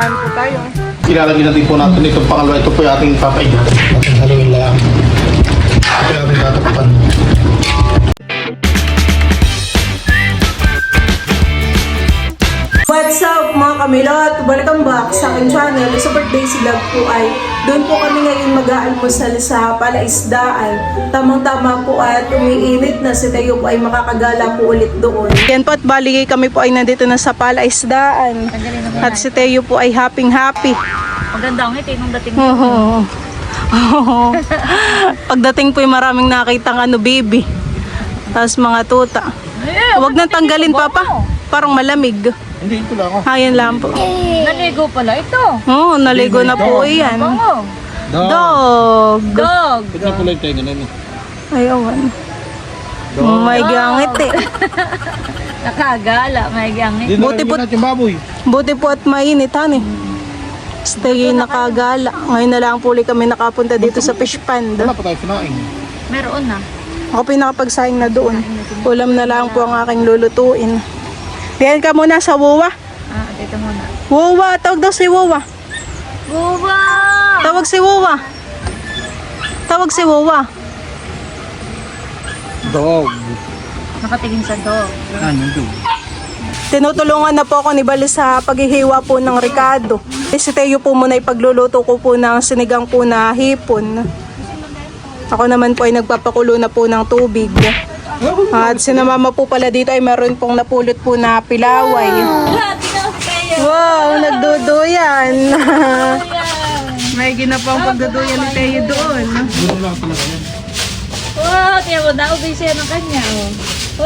kain po tayo. Ilalagay natin po natin itong pangalawa. Ito po yung ating papaigan. Ating haluin lang. Ito yung ating tatapakan. What's up mga kamilot? Welcome back sa aking channel. Sa birthday vlog po ay doon po kami ngayon mag-aalmusal sa palaisdaan. Tamang-tama po at umiinit na si Teo po ay makakagala po ulit doon. Yan po at bali kami po ay nandito na sa palaisdaan. At si Teo po ay happy. Maganda ang ngiti nung dating mo. Oo. Pagdating po ay maraming nakitang baby. Tapos mga tuta. Huwag nang tanggalin papa. Parang malamig. Hindi, ito lang ako. Ayan lang po. Naligo pala ito. Oo, naligo na po yan. Bango. Dog. Dog. Ito na pala yung tayo ganun. Ay, awan. May gangit eh. Nakagala, may gangit. Hindi Buti na po- natin yung baboy. Buti po at mainit, han eh. Stay nakagala. Ngayon na lang po ulit kami nakapunta dito sa fish pond. Wala pa tayo sinaing. Meron na. Ako pinakapagsaing na doon. Ulam na lang po ang aking lulutuin. Diyan ka muna sa Wawa. Dito muna. Wawa, tawag daw si Wawa. Buba! Tawag si Wawa. Tawag si Wawa. Dog. Nakatingin sa dog. Ano dog? Tinutulungan na po ako ni Bali sa paghihiwa po ng Ricardo. Si Teo po muna ipagluluto ko po ng sinigang po na hipon. Ako naman po ay nagpapakulo na po ng tubig. At sinamama po pala dito ay meron pong napulot po na pilaway. Wow, nagduduyan. May ginapang pagduduyan ni Teo doon. Ano lang talaga yan. Wow, tiyan mo, naubay siya ng kanya. Oh.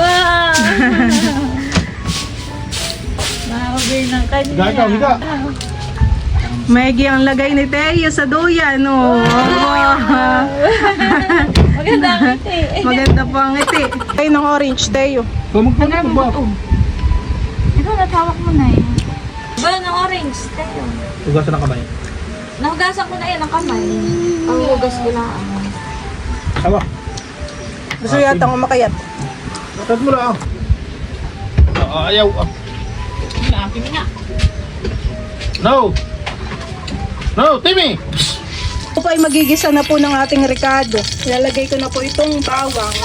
Wow! Naubay ng kanya. Higa ikaw, higa. May ang lagay ni Teo sa duyan. Oh. Wow. Maganda ang ngiti. Maganda po ang ngiti. Ay, ng orange, Teo. Kumagpagpag ba? Ito, natawak mo na eh. Ba, ng orange. Tayo. Ugasan ng kamay. Nahugasan ko na yan ang kamay. Ang hugas ko na. Tawa. Gusto yata umakayat. Tag mo lang. Ayaw. Akin nga. No! No, Timmy! Ito po ay magigisa na po ng ating Ricardo. Ilalagay ko na po itong bawang.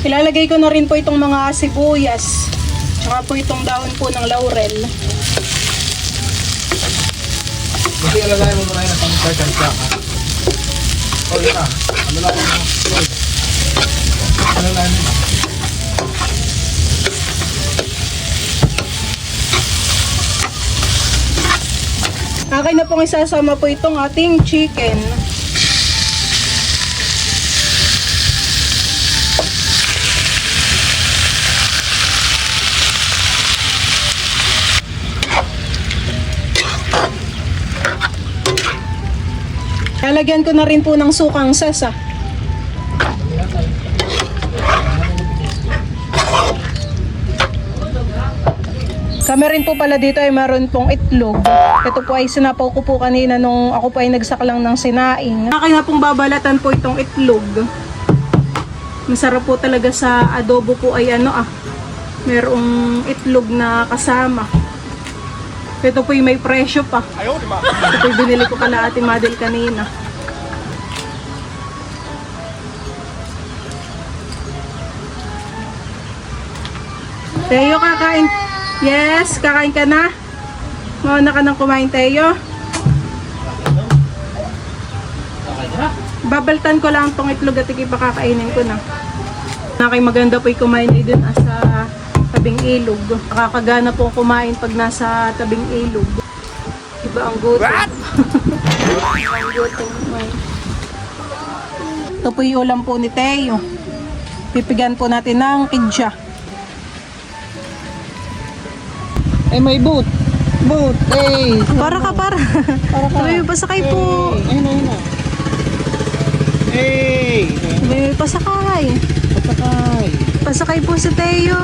Ilalagay ko na rin po itong mga sibuyas. Tsaka po itong dahon po ng laurel. Kasi alalay mo muna yun ang pang-second ka. O yun na. Ano lang mo? Alalay mo. Akin na pong isasama po itong ating chicken. Lalagyan ko na rin po ng sukang sasa. Kami rin po pala dito ay meron pong itlog. Ito po ay sinapaw ko po kanina nung ako po ay nagsaklang ng sinaing. Akin na pong babalatan po itong itlog. Masarap po talaga sa adobo po ay merong itlog na kasama. Ito po ay may presyo pa. Ito po ay binili ko kala Ate Madel kanina. Teo, kakain. Yes, kakain ka na? Mauna ka nang kumain, Teo? Babaltan ko lang tong itlog at ikipakakainin ko na. Nakay maganda po yung kumain din sa tabing ilog. Nakakagana po kumain pag nasa tabing ilog. Iba ang gutom. Ang gutom. Ito po yung ulam po ni Teo. Pipigan po natin ng kidya. Eh, may boot. Boot. Eh. Para ka. Sabi mo, pasakay po. Ayun. Eh. Sabi mo, pasakay. Patakay. Pasakay po si Teo.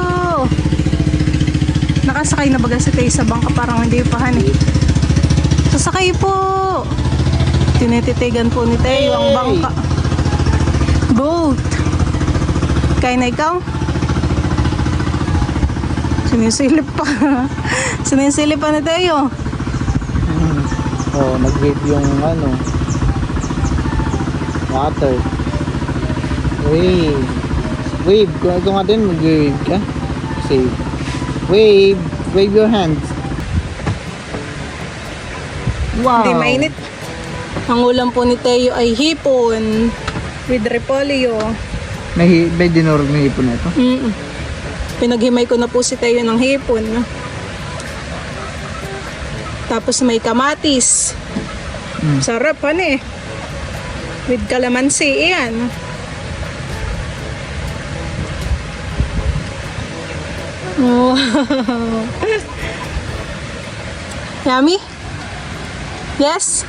Nakasakay na baga si Teo sa bangka, parang hindi pa hani. Sasakay po. Tinititigan po ni Teo ang bangka. Boat. Kaya na ikaw? Sinisilip pa. Sinisilip pa na Teo. Oh, nag-wave yung ano, water. Wave. Wave. Kung nga din, mag-wave ka. Save. Wave. Wave your hands. Wow. Hindi mainit. Ang ulam po ni Teo ay hipon with repolyo. May dinurog na hipon na ito. Pinaghimay ko na po si Teo ng hipon. Tapos may kamatis. Sarap eh. With calamansi. Iyan. Wow. Yummy? Yes?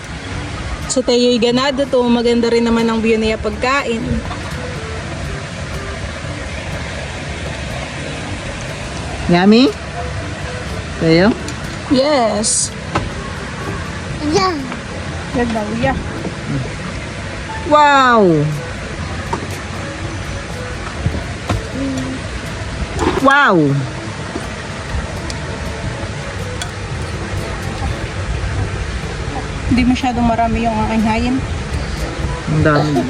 Si Teo'y ganado to. Maganda rin naman ang view niya pagkain. Yummy? Tayo? Yes. Yeah. Ganda, yeah. Wow! Wow! Hindi masyadong marami yung aking hayin. Ang dami.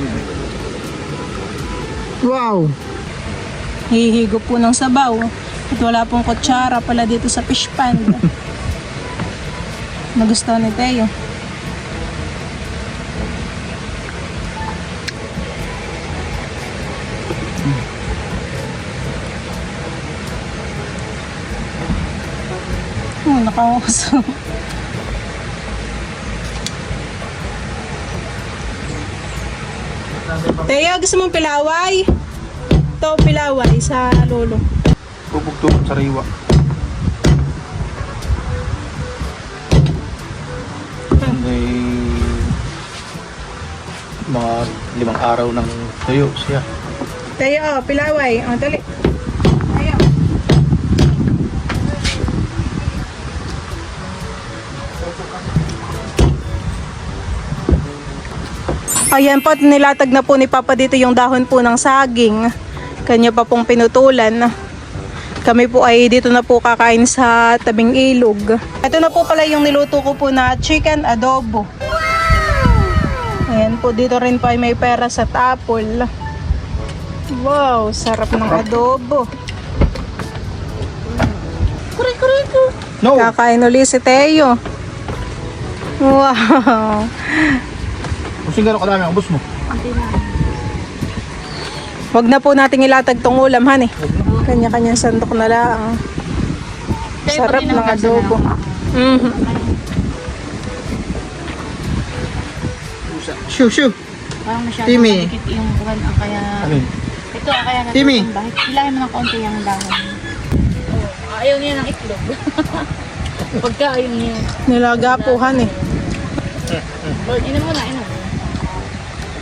Wow! Hihigo po ng sabaw. At wala pong kutsara pala dito sa fish pan. Nagustuhan ni Teo. Nakauso. Teo, gusto mong pilaway? Ito, pilaway sa lolo. Tubog-tubog sa riwa. May mga 5 araw ng tuyo siya. Teo, pilaway. O, dali. Teo. Ayan po, nilatag na po ni Papa dito yung dahon po ng saging. Kanya pa pong pinutulan. Kami po ay dito na po kakain sa tabing ilog. Ito na po pala yung niluto ko po na chicken adobo. Ayan po, dito rin po ay may peras at apple. Wow, sarap ng adobo. No! Kakain uli si Teo. Wow. Kasi gano'n kadami ang ubos mo. Wag na po nating ilatag tong ulam, han eh. Kanya-kanyang sandok na lang. Sarap ng adobo. Shoo, shoo. Parang masyado Timmy. madikit yung buwan ang kaya... Ano yun? Ito ang kaya Timmy. natutong bahit. Hilahin mo ng konti yung dahon. Ayaw niya ng itlog. Pagka ayaw niya. Nilaga po, han eh. Inom mo na, inom.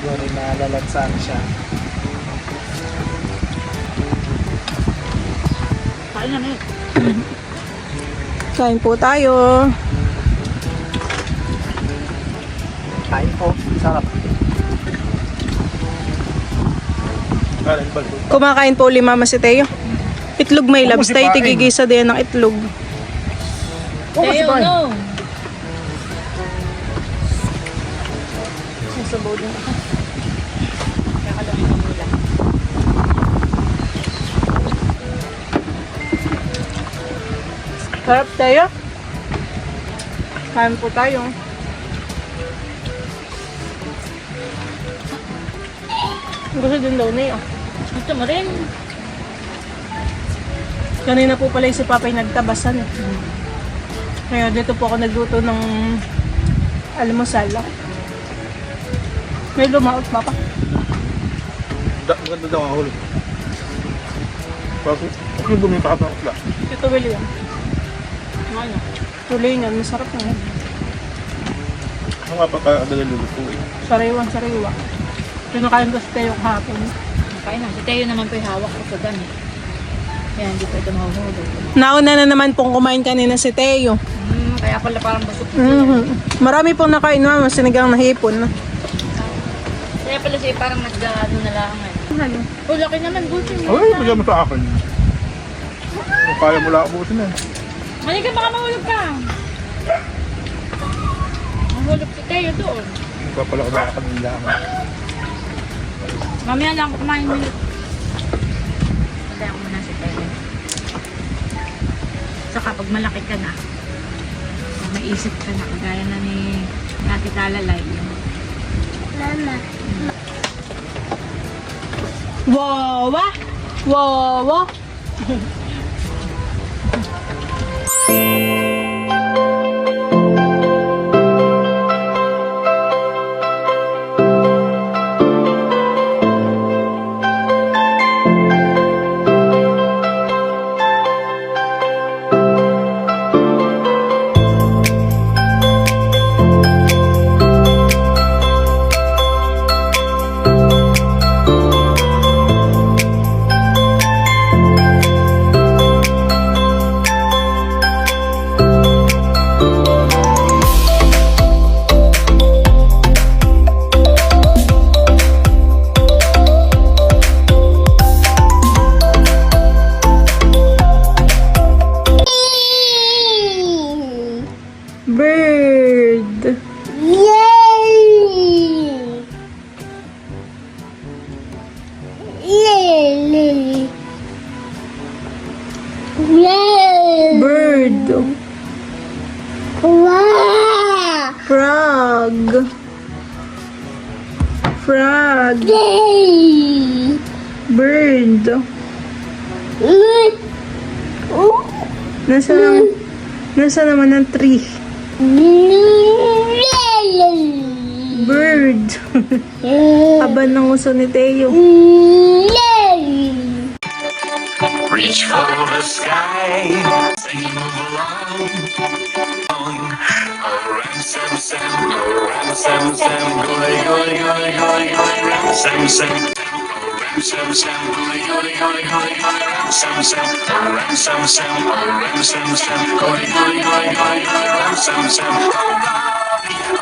Sorry, nalalagsan siya. Kain na yun. Kain po tayo. Kain po. Sarap. Galing balbo. Kumakain po uli mama si Teo. Itlog may labs. si Tayo Paeng. tigigisa din ng itlog. Tayo, no. Sasabaw din ako. Kakalang pamula. Sarap tayo. Kain po tayo. Gusto din daw na yun. Gusto mo rin. Kanina po pala yung si Papay nagtabasan eh. Kaya dito po ako nagluto ng almusal. May lumaot, Papa. Maganda daw ang huli. Kasi bumita ka pa. Ito, William. Ano? Tuloy niyan, masarap na yan. Ano nga pa kadali luluto eh. Sariwa. Pinakain ko sa tayo kahapon. Kain na. Si Teo naman po yung hawak ko sa dami. Kaya hindi po ito mahuhulog. Nauna na naman pong kumain kanina si Teo. Kaya pala parang busog ko Marami pong nakain, mama, sinigang na hipon. Kaya pala siya parang nag-ano na lang. Ano? Oh, laki naman. Gusto mo. Ay, bigyan mo sa akin. Kung kaya mo lang ubusin eh. Mali ka baka mahulog ka. Mahulog si Teo doon. Papala ko na kanila. Mamaya lang kumain mo. Kaya ko muna si Teo. Saka pag malaki ka na, maisip ka na, kagaya na ni Ate Talalay. Mama. Wawa! Wawa! Bird! Yay! Yay! Yay! Bird! Wow! Frog! Frog! Yay! Bird! Look! Nasa naman ang tree? Bird! Aba ng uso ni Teo. Reach for the sky, sing move along. Oh, ram sam sam, oh ram sam sam, goy goy goy goy goy, ram sam sam. Oh ram sam sam, goy goy goy goy goy, ram sam sam. Oh ram sam sam, oh ram sam sam, goy goy goy goy goy, ram sam sam.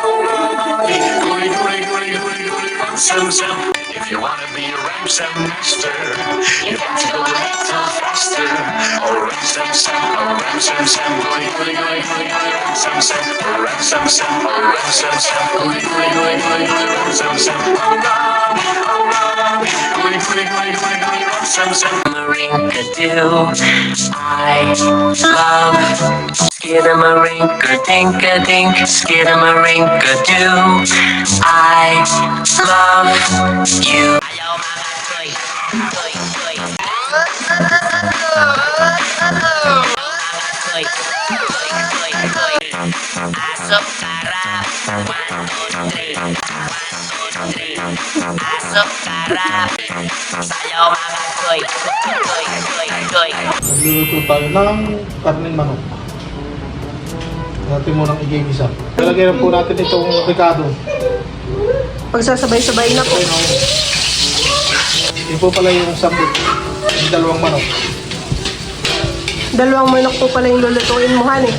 Oh Robbie, goy goy goy goy goy, ram sam sam. If you wanna be a ram sam master, you got to go a little faster. Oh ram sam sam, oh ram sam sam, goy goy goy goy goy, ram sam sam. Oh ram sam sam, oh ram sam sam, goy goy goy goy goy, ram sam sam. Oh Robbie, goy goy goy goy goy, ram sam sam. Marink-a-doo, I love skidamarinka-dink-a-dink, skidamarinka-doo, I love you. Ayaw mga toy, toy, toy. Toy, toy, toy, toy. Asok karap, 1, 2, 3, 1, 2, 3. Asok karap, sayaw mga toy, toy, toy, toy. Magluluto tayo ng karneng manok. Natin munang igigisa. Lalagyan po natin itong ricado. Pagsasabay-sabay na po. Ito po pala yung sambot. Yung dalawang manok. Dalawang manok po pala yung lulutuin mo, honey.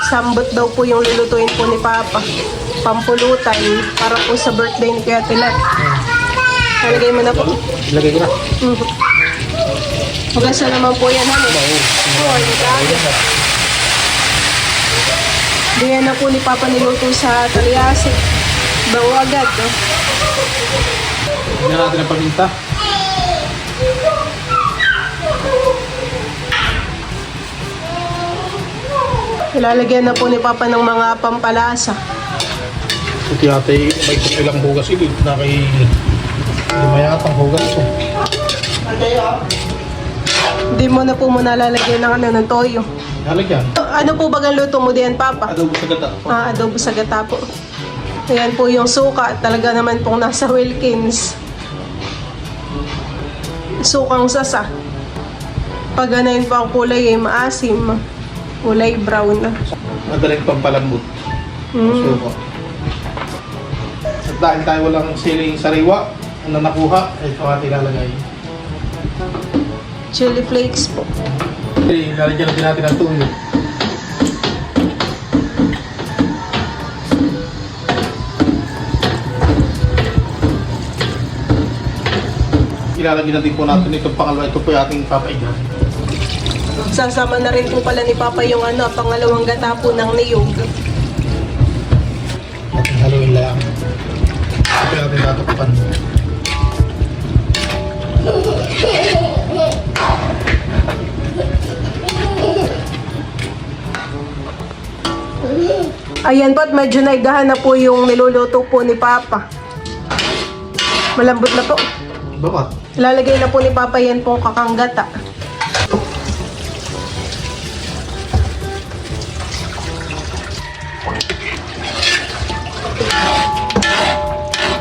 Sambot daw po yung lulutuin po ni Papa. Pampulutan para po sa birthday ni Kuya Tilat. Nalagay mo na po. Ilagay ko na. Magasa naman po yan, honey. Oo, yung dami. Diyan na po ni Papa niluto sa talyasi. Bago agad, no? Tignan natin ang paminta. Ilalagyan na po ni Papa ng mga pampalasa. Ito yate, may ilang bugas ito. Lima yata ang bugas ito. Hindi mo na po muna lalagyan ng toyo. Lalagyan. Ano po ba ang luto mo diyan, Papa? Adobo sa gata. Adobo sa gata po. Ayan po yung suka. Talaga naman pong nasa Wilkins. Sukang sasa. Pag ganayin po ang kulay ay maasim. Kulay brown. Madaling pampalambot. So, at dahil tayo walang siling sariwa, na nakuha, ito ating lalagay. Chili flakes po. Lalagyan natin natin ang tuyo. Ilalagyan natin po natin itong pangalawa. Ito po yung ating papaigan. Sasama na rin po pala ni Papa yung pangalawang gata po ng niyog. Ating haluin lang. Ito yung ating tatakpan. Ayan po, at medyo naigahan na po yung niluluto po ni Papa. Malambot na po. Bakit? Lalagay na po ni Papa yan pong kakanggata.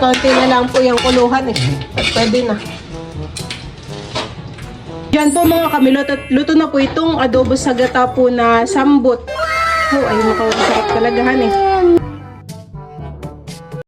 Konti na lang po yung kuluhan eh. At pwede na. Yan po mga kamilot, at luto na po itong adobo sa gata po na sambot. Oh, ay mukhang sarap talaga han eh.